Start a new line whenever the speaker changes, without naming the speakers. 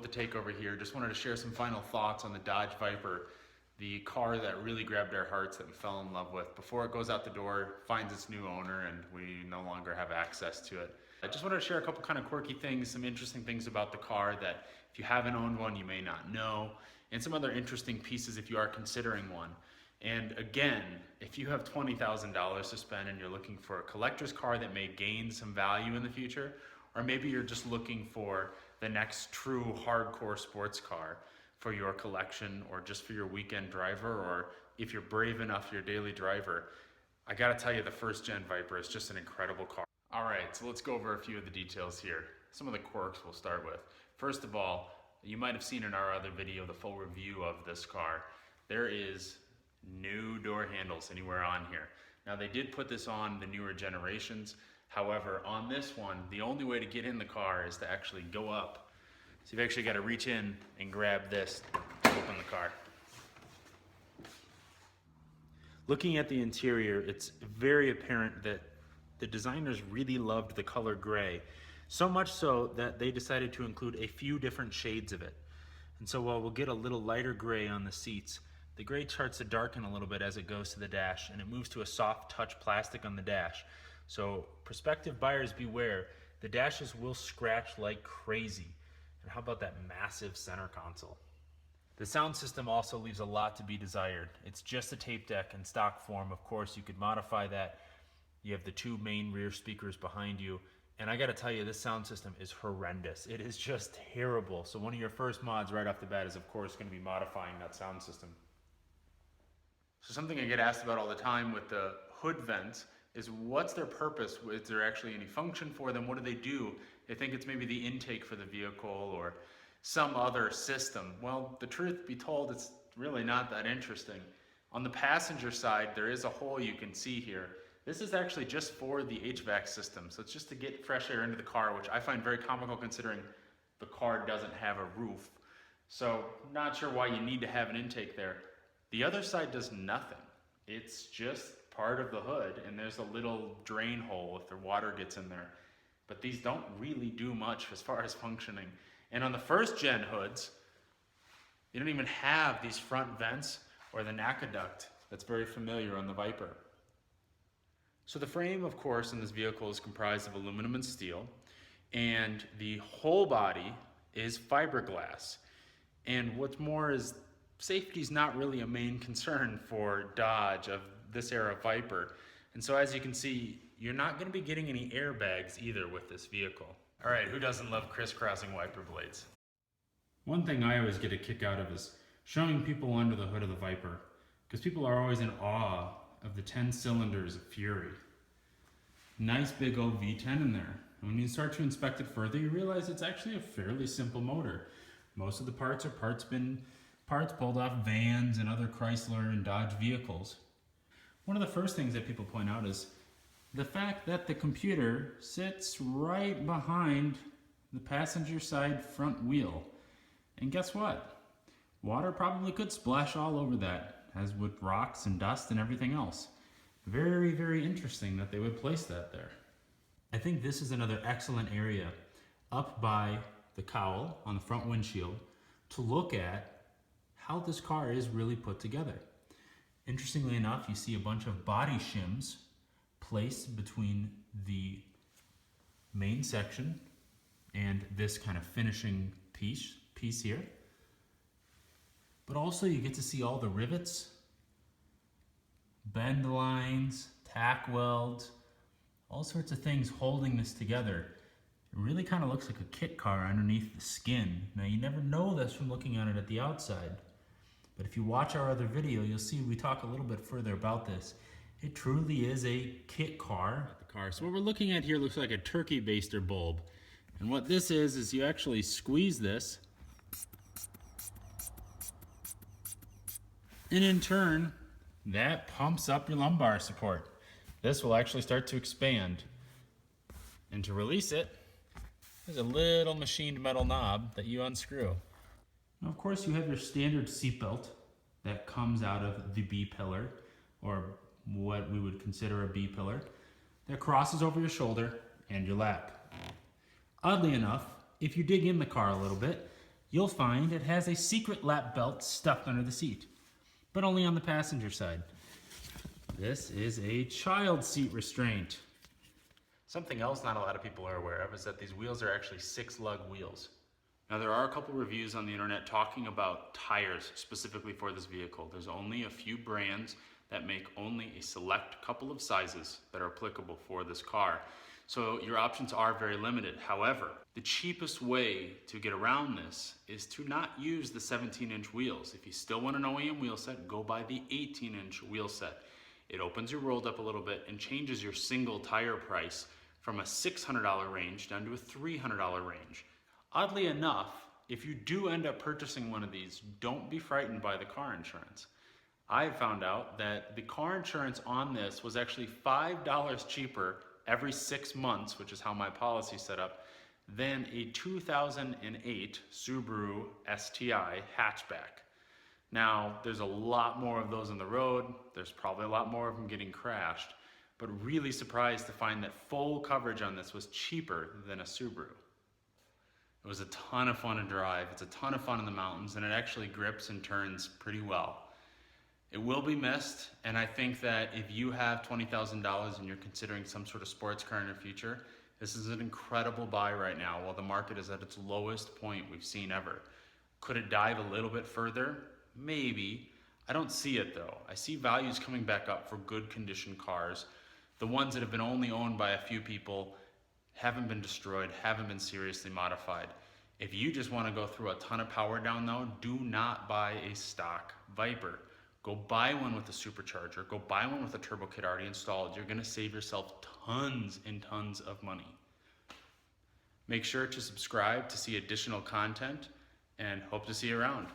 with the Takeover here. Just wanted to share some final thoughts on the Dodge Viper, the car that really grabbed our hearts, that we fell in love with before it goes out the door, finds its new owner, and we no longer have access to it. I just wanted to share a couple kind of quirky things, some interesting things about the car that if you haven't owned one, you may not know, and some other interesting pieces if you are considering one. And again, if you have $20,000 to spend and you're looking for a collector's car that may gain some value in the future, or maybe you're just looking for the next true hardcore sports car for your collection or just for your weekend driver, or if you're brave enough, your daily driver, I gotta tell you, the first gen Viper is just an incredible car. All right, so let's go over a few of the details here. Some of the quirks we'll start with. First of all, you might have seen in our other video the full review of this car. There is new door handles anywhere on here. Now they did put this on the newer generations. However, on this one, the only way to get in the car is to actually go up. So you've actually got to reach in and grab this to open the car. Looking at the interior, it's very apparent that the designers really loved the color gray, so much so that they decided to include a few different shades of it. And so while we'll get a little lighter gray on the seats, the gray starts to darken a little bit as it goes to the dash, and it moves to a soft touch plastic on the dash. So prospective buyers beware, the dashes will scratch like crazy. And how about that massive center console? The sound system also leaves a lot to be desired. It's just a tape deck in stock form. Of course, you could modify that. You have the two main rear speakers behind you. And I gotta tell you, this sound system is horrendous. It is just terrible. So one of your first mods right off the bat is of course gonna be modifying that sound system. So something I get asked about all the time with the hood vents is what's their purpose? Is there actually any function for them? What do they do? They think it's maybe the intake for the vehicle or some other system. Well, the truth be told, it's really not that interesting. On the passenger side, there is a hole you can see here. This is actually just for the HVAC system. So it's just to get fresh air into the car, which I find very comical considering the car doesn't have a roof. So not sure why you need to have an intake there. The other side does nothing. It's just part of the hood, and there's a little drain hole if the water gets in there. But these don't really do much as far as functioning. And on the first gen hoods, you don't even have these front vents or the NACA duct that's very familiar on the Viper. So the frame, of course, in this vehicle is comprised of aluminum and steel, and the whole body is fiberglass. And what's more is safety is not really a main concern for Dodge of this era Viper. And so as you can see, you're not gonna be getting any airbags either with this vehicle. All right, who doesn't love crisscrossing wiper blades? One thing I always get a kick out of is showing people under the hood of the Viper, because people are always in awe of the 10 cylinders of Fury. Nice big old V10 in there. And when you start to inspect it further, you realize it's actually a fairly simple motor. Most of the parts are parts pulled off vans and other Chrysler and Dodge vehicles. One of the first things that people point out is the fact that the computer sits right behind the passenger side front wheel. And guess what? Water probably could splash all over that, as would rocks and dust and everything else. Very, very interesting that they would place that there. I think this is another excellent area up by the cowl on the front windshield to look at how this car is really put together. Interestingly enough, you see a bunch of body shims placed between the main section and this kind of finishing piece here. But also you get to see all the rivets, bend lines, tack welds, all sorts of things holding this together. It really kind of looks like a kit car underneath the skin. Now you never know this from looking at it at the outside. But if you watch our other video, you'll see we talk a little bit further about this. It truly is a kit car. So what we're looking at here looks like a turkey baster bulb. And what this is you actually squeeze this. And in turn, that pumps up your lumbar support. This will actually start to expand. And to release it, there's a little machined metal knob that you unscrew. Now, of course, you have your standard seatbelt that comes out of the B-pillar, or what we would consider a B-pillar, that crosses over your shoulder and your lap. Oddly enough, if you dig in the car a little bit, you'll find it has a secret lap belt stuffed under the seat, but only on the passenger side. This is a child seat restraint. Something else not a lot of people are aware of is that these wheels are actually 6 lug wheels. Now there are a couple reviews on the internet talking about tires specifically for this vehicle. There's only a few brands that make only a select couple of sizes that are applicable for this car. So your options are very limited. However, the cheapest way to get around this is to not use the 17-inch wheels. If you still want an OEM wheel set, go buy the 18-inch wheel set. It opens your world up a little bit and changes your single tire price from a $600 range down to a $300 range. Oddly enough, if you do end up purchasing one of these, don't be frightened by the car insurance. I found out that the car insurance on this was actually $5 cheaper every 6 months, which is how my policy set up, than a 2008 Subaru STI hatchback. Now, there's a lot more of those on the road. There's probably a lot more of them getting crashed, but really surprised to find that full coverage on this was cheaper than a Subaru. It was a ton of fun to drive. It's a ton of fun in the mountains, and it actually grips and turns pretty well. It will be missed, and I think that if you have $20,000 and you're considering some sort of sports car in your future, this is an incredible buy right now while the market is at its lowest point we've seen ever. Could it dive a little bit further? Maybe. I don't see it though. I see values coming back up for good condition cars. The ones that have been only owned by a few people, haven't been destroyed, haven't been seriously modified. If you just want to go through a ton of power down though, do not buy a stock Viper. Go buy one with a supercharger. Go buy one with a turbo kit already installed. You're going to save yourself tons and tons of money. Make sure to subscribe to see additional content and hope to see you around.